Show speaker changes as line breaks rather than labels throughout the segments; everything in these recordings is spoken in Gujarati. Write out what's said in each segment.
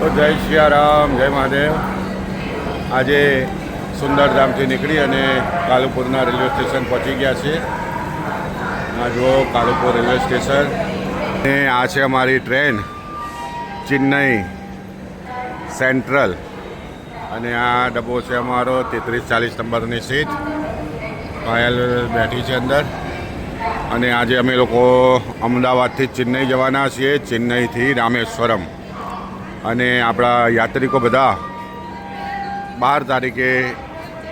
તો જય સિયારામ, જય મહાદેવ। આજે સુંદરધામથી નીકળી અને કાલુપુરના રેલવે સ્ટેશન પહોંચી ગયા છે। આ જુઓ કાલુપુર રેલવે સ્ટેશન અને આ છે અમારી ટ્રેન ચેન્નઈ સેન્ટ્રલ અને આ ડબ્બો છે અમારો 3340 નંબરની સીટ। પાયલ બેઠી છે અંદર અને આજે અમે લોકો અમદાવાદથી ચેન્નઈ જવાના છીએ, ચેન્નઈથી રામેશ્વરમ। અને આપણા યાત્રિકો બધા 12 તારીખે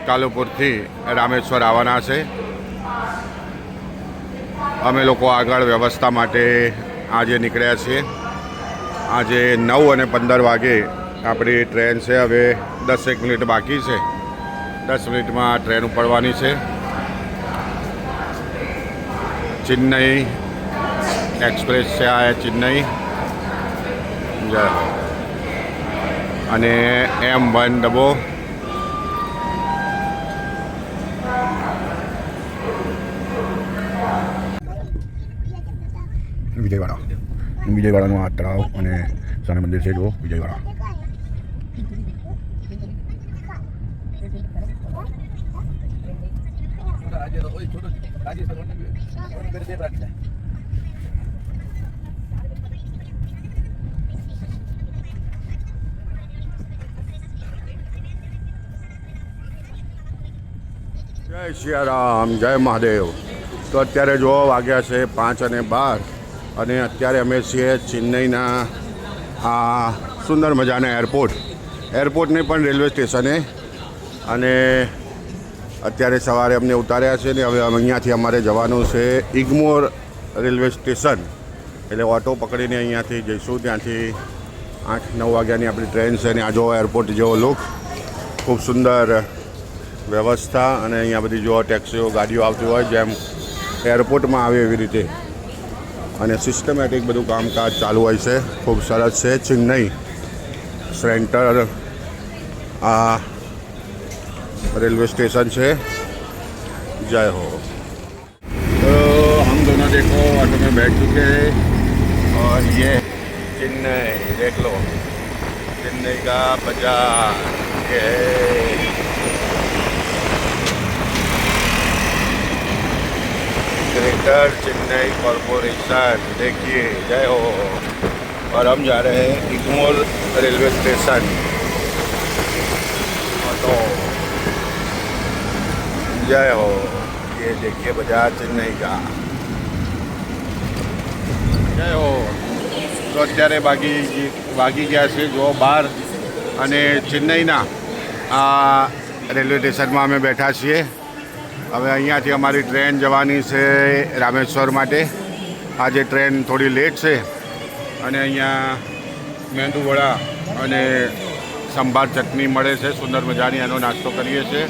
કાલુપુરથી રામેશ્વર આવવાના છે। અમે લોકો આગળ વ્યવસ્થા માટે આજે નીકળ્યા છીએ। આજે 9:15 વાગે આપણી ટ્રેન છે। હવે 10 મિનિટ બાકી છે, 10 મિનિટમાં ટ્રેન ઉપડવાની છે। ચેન્નઈ એક્સપ્રેસ છે આ ચેન્નઈ જય હો। અને M1 ડબ્બો વિજયવાડાનું આ તળાવ અને સામે મંદિર છે, જુઓ વિજયવાડા। જય સિયારામ, જય મહાદેવ। તો અત્યારે જો વાગ્યા છે 5:12 અને અત્યારે અમે છીએ ચેન્નઈના આ સુંદર મજાના એરપોર્ટને પણ રેલવે સ્ટેશને। અને અત્યારે સવારે અમને ઉતાર્યા છે ને હવે અહીંયાથી અમારે જવાનું છે ઇગ્મોર રેલવે સ્ટેશન, એટલે ઓટો પકડીને અહીંયાથી જઈશું। ત્યાંથી 8-9 વાગ્યાની આપણી ટ્રેન છે અને આ જો એરપોર્ટ જેવો લુક, ખૂબ સુંદર વ્યવસ્થા અને અહીંયા બધી જો ટેક્સીઓ ગાડીઓ આવતી હોય જેમ એરપોર્ટમાં આવે એવી રીતે અને સિસ્ટમેટિક બધું કામકાજ ચાલુ હોય છે। ખૂબ સરસ છે ચેન્નઈ સેન્ટ્રલ આ रेलवे स्टेशन से जय हो। तो हम दोनों देखो ऑटो में बैठ चुके हैं और ये चेन्नई देख लो, चेन्नई का बाजार ये है। ग्रेटर चेन्नई कॉरपोरेशन देखिए जय हो। और हम जा रहे हैं इग्मोर रेलवे स्टेशन। तो जय हो, ये देखिए बाजार चेन्नई का जय हो। તો અત્યારે વાગી ગયા છે જો 12 અને ચેન્નઈના આ રેલવે સ્ટેશનમાં અમે બેઠા છીએ। હવે અહીંયાથી અમારી ટ્રેન જવાની છે રામેશ્વર માટે। આજે ટ્રેન થોડી લેટ છે અને અહીંયા મેંદુ વડા અને સંભાર ચટણી મળે છે સુંદર મજાની, એનો નાસ્તો કરીએ છીએ।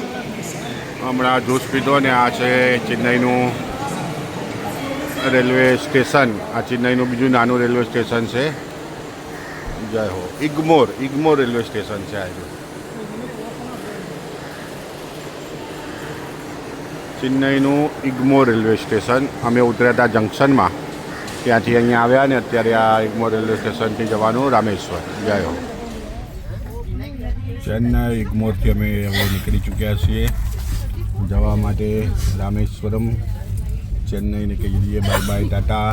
હમણાં જ્યુસ પીધો ને આ છે ચેન્નઈનું રેલવે સ્ટેશન। આ ચેન્નઈનું બીજું નાનું રેલવે સ્ટેશન છે, જય હો। ઇગ્મોર રેલવે સ્ટેશન છે આ ચેન્નઈનું ઇગ્મોર રેલવે સ્ટેશન। અમે ઉતર્યા હતા જંકશનમાં, ત્યાંથી અહીંયા આવ્યા ને અત્યારે આ ઇગ્મોર રેલવે સ્ટેશનથી જવાનું રામેશ્વર, જય હો। ચેન્નઈ ઇગ્મોરથી અમે હવે નીકળી ચૂક્યા છીએ જવા માટે રામેશ્વરમ। ચેન્નઈને કહી દઈએ બાય બાય ટાટા।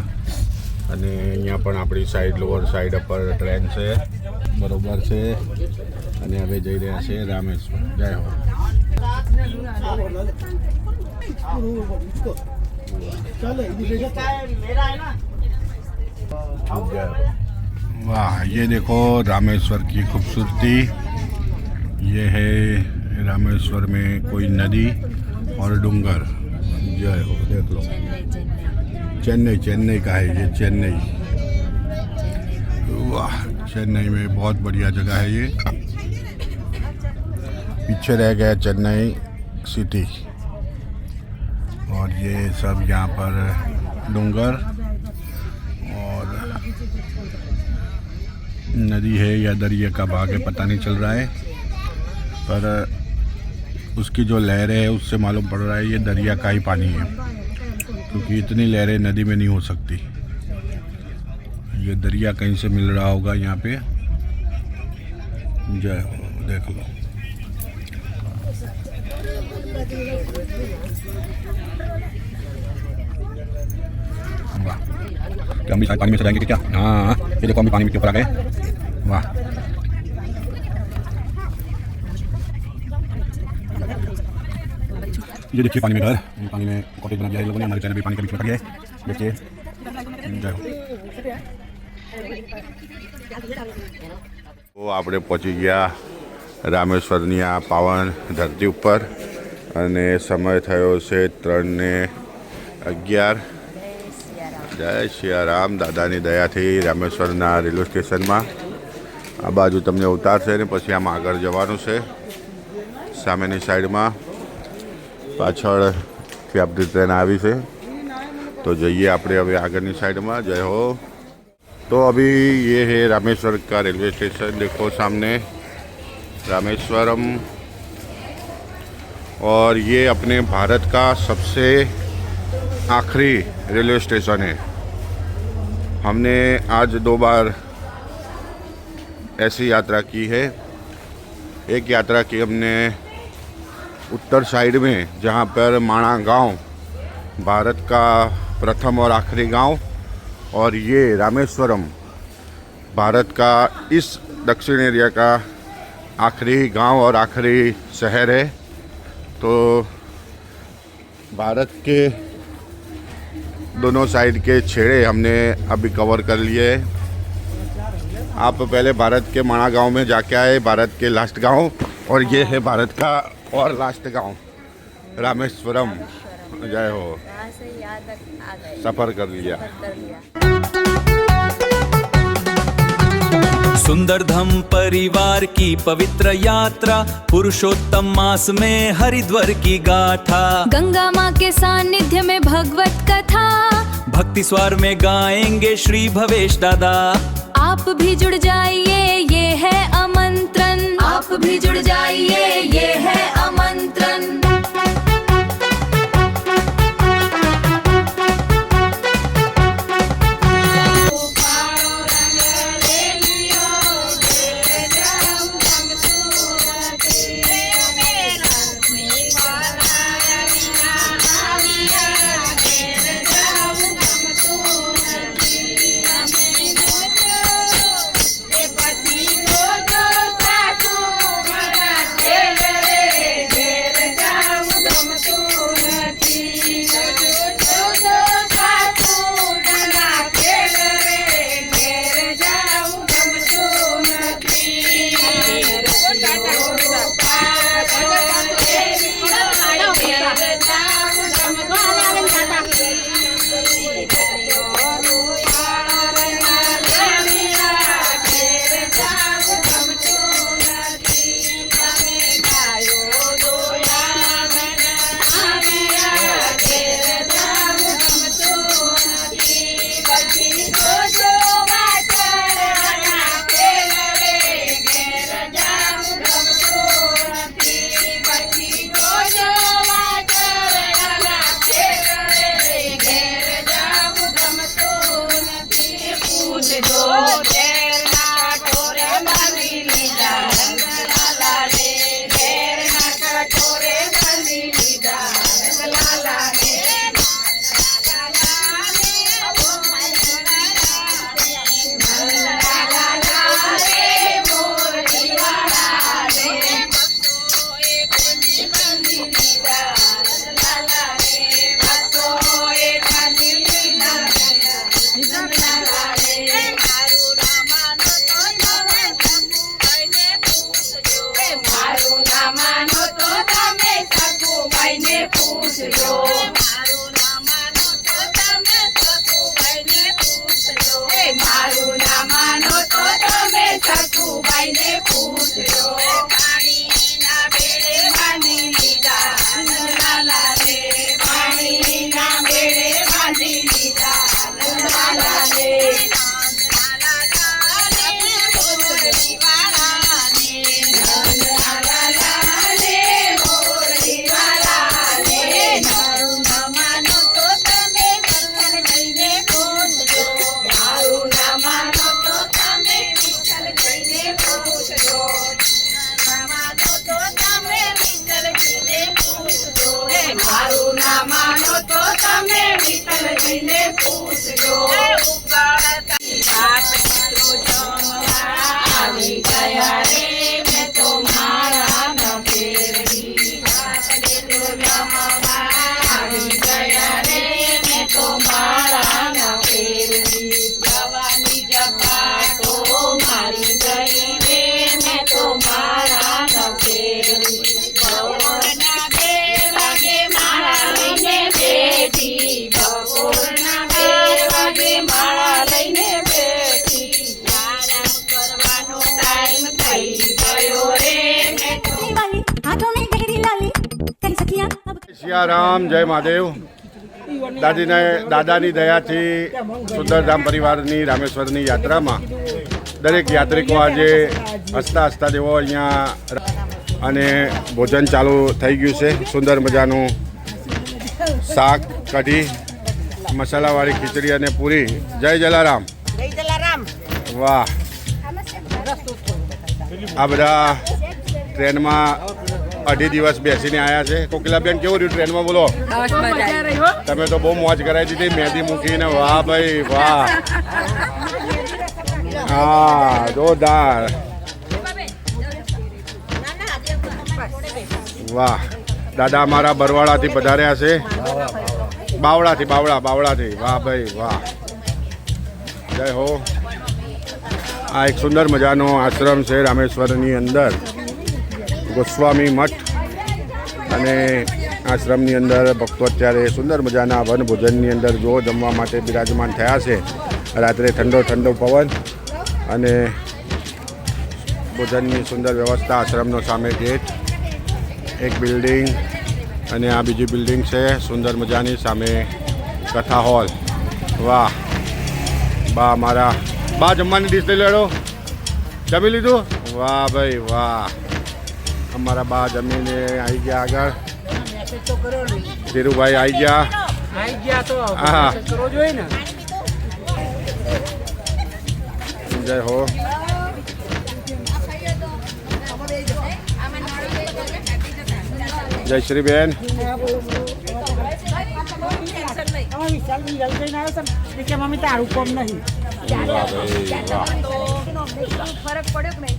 અને અહીંયા પણ આપણી સાઈડ લોઅર સાઈડ પર ટ્રેન છે, બરોબર છે। અને હવે જઈ રહ્યા છે રામેશ્વર, જય હો। वाह, ये देखो रामेश्वर की खूबसूरती। ये है रामेश्वर में कोई नदी और डूंगर, जय हो। देख लो चेन्नई का है ये चेन्नई। वाह, चेन्नई में बहुत बढ़िया जगह है ये। पीछे रह गया चेन्नई सिटी और ये सब यहाँ पर डूंगर और नदी है या दरिया का भाग है पता नहीं चल रहा है, पर उसकी जो लहरें है उससे मालूम पड़ रहा है ये दरिया का ही पानी है, क्योंकि इतनी लहरें नदी में नहीं हो सकती। ये दरिया कहीं से मिल रहा होगा यहाँ पे। जय हो, देख लो। वाह, तो हम भी शायद पानी में चलाएंगे क्या? हाँ, ये देखो हम भी पानी में के ऊपर आ गए। वाह, ये देखिए पानी में घर, ये पानी में कॉटेज बना दिया है लोगों ने, हमारे चैनल भी पानी के बीच में खड़ी है। देखिए, जय हो। तो આપણે પહોંચી ગયા રામેશ્વરની આ પાવન ધરતી ઉપર અને સમય થયો છે 3:11। જય સિયારામ। દાદાની દયાથી રામેશ્વરના રેલવે સ્ટેશનમાં આ બાજુ તમને ઉતારશે ને પછી આમ આગળ જવાનું છે। સામેની સાઈડમાં પાછળથી આપણી ટ્રેન આવી છે, तो जाइए આપણે હવે આગળની સાઈડમાં। जय हो। तो अभी ये है रामेश्वर का रेलवे स्टेशन, देखो सामने रामेश्वरम, और ये अपने भारत का सबसे आखिरी रेलवे स्टेशन है। हमने आज 2 बार ऐसी यात्रा की है। एक यात्रा की हमने उत्तर साइड में, जहाँ पर माणा गांव भारत का प्रथम और आखिरी गांव, और ये रामेश्वरम भारत का इस दक्षिण एरिया का आखिरी गांव और आखिरी शहर है। तो भारत के दोनों साइड के छेड़े हमने अभी कवर कर लिए। आप पहले भारत के माणा गांव में जाके आए, भारत के लास्ट गांव, और ये है भारत का और लास्ट गांव रामेश्वरम। जय हो। सफर कर लिया।
सुंदरधाम परिवार की पवित्र यात्रा, पुरुषोत्तम मास में हरिद्वार की गाथा,
गंगा माँ के सानिध्य में भगवत कथा,
भक्ति स्वर में गाएंगे श्री भवेश दादा।
आप भी जुड़ जाइए, ये है आमंत्रण। आप भी जुड़ जाइए, ये है आमंत्रण।
તમે વિઠ્ઠલજીને પૂછજો આવી ગયા રે મેં તો મારા ન ફેરવી આવી ગયા રે મેં તો મારા ન ફેરવી જવાની જપાટો મારી ગઈ રે મેં તો મારા ન ફેરવી બપોરના 2 વાગે માળા લઈને બેઠી બપોરના 2 વાગે માળા લઈને બેઠી આરામ કરવાનો ટાઈમ થઈ ગયો રે મેં તો
हाथों में गहरी लाली तेरी सखियां अब
સિયારામ જય મહાદેવ દાદાની દયાથી સુંદરધામ પરિવારની રામેશ્વરની યાત્રામાં દરેક યાત્રિકો આજે હસતા હસતા જેવો અહીંયા અને ભોજન ચાલુ થઈ ગયું છે. સુંદર મજાનું શાક કઢી મસાલાવાળી ખીચડી અને પૂરી. જય જલારામ. વાહ. આ બધા ટ્રેનમાં 2.5 દિવસ બેસીને આવ્યા છે. કોકિલાબેન કેવું રહ્યું ટ્રેનમાં બોલો? તમે તો બહુ મોજ કરાવી દીધી મહેંદી મૂકીને. વાહ ભાઈ વાહ. હા જોરદાર. વાહ. દાદા અમારા બરવાળાથી પધાર્યા છે. બાવળાથી. વાહ ભાઈ વાહ. જય હો. આ એક સુંદર મજાનો આશ્રમ છે રામેશ્વરની અંદર, ગોસ્વામી મઠ. અને આશ્રમની અંદર ભક્તો અત્યારે સુંદર મજાના વનભોજનની અંદર જો જમવા માટે બિરાજમાન થયા છે. રાત્રે ઠંડો ઠંડો પવન અને ભોજનની સુંદર વ્યવસ્થા. આશ્રમનો સામે ગેટ, એક બિલ્ડિંગ અને આ બીજી બિલ્ડિંગ છે સુંદર મજાની. સામે કથા હોલ. વાહ. બા મારા બા જમવાની ડીશ લઈ લેડો. જમી લીધું? વાહ ભાઈ વાહ. અમારા બા જમીને આવી ગયા આગળ. ધીરુભાઈ આવી ગયા. હા જય હો. જય શ્રી બેન.
મમ્મી તારું કોમ નહીં
વાહ ભાઈ વાહ.
ફરક પડ્યો કે નહીં?